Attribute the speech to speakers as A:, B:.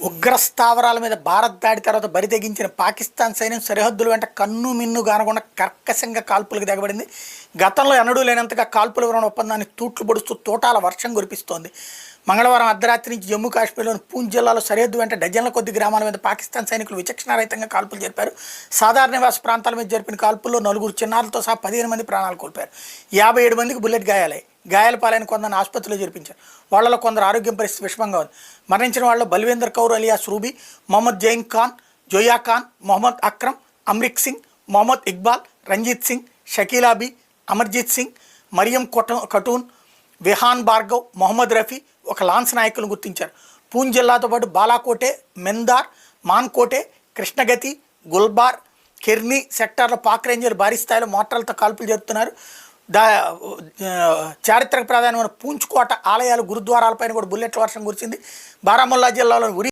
A: ఉగ్ర స్థావరాల మీద భారత్ దాడి తర్వాత బరితెగించిన పాకిస్తాన్ సైన్యం సరిహద్దుల వెంట కన్ను మిన్ను కానకుండా కర్కశంగా కాల్పులకు దిగబడింది. గతంలో ఎన్నడూ లేనంతగా కాల్పుల విరమణ ఒప్పందాన్ని తూట్లు పొడుస్తూ తోటాల వర్షం కురిపిస్తోంది. మంగళవారం అర్ధరాత్రి నుంచి జమ్మూ కాశ్మీర్లోని పూంచ్ జిల్లాలో సరిహద్దు వెంట డజన్ల కొద్ది గ్రామాల మీద పాకిస్తాన్ సైనికులు విచక్షణారహితంగా కాల్పులు జరిపారు. సాధారణ నివాస ప్రాంతాల మీద జరిపిన కాల్పుల్లో 4 చిన్నారులతో సహా 15 మంది ప్రాణాలు కోల్పోయారు. 57 మందికి బుల్లెట్ గాయాలయ్యాయి. గాయాల పాలైన కొందరిని ఆసుపత్రిలో చేర్పించారు. వాళ్లలో కొందరు ఆరోగ్యం పరిస్థితి విషమంగా ఉంది. మరణించిన వాళ్ళలో బల్వేందర్ కౌర్ అలియాస్ రూబీ, మొహమ్మద్ జైన్ ఖాన్, జోయా ఖాన్, మొహమ్మద్ అక్రమ్, అమ్రిక్ సింగ్, మొహమ్మద్ ఇక్బాల్, రంజిత్ సింగ్, షకీలాబీ, అమర్జిత్ సింగ్, మరియం ఖటూన్, విహాన్ భార్గవ్, మొహమ్మద్ రఫీ ఒక లాన్స్ నాయకులను గుర్తించారు. పూంచ్ జిల్లాతో పాటు బాలాకోటే, మెందార్, మాన్కోటే, కృష్ణగతి, గుల్బార్, కిర్నీ సెక్టార్లో పాక్ రేంజర్లు భారీ స్థాయిలో మోటార్లతో కాల్పులు జరుపుతున్నారు. చారిత్రక ప్రాధాన్యమైన పూంచ్ కోట ఆలయాలు, గురుద్వారాలపైన కూడా బుల్లెట్ల వర్షం కురిసింది. బారాముల్లా జిల్లాలో ఉరి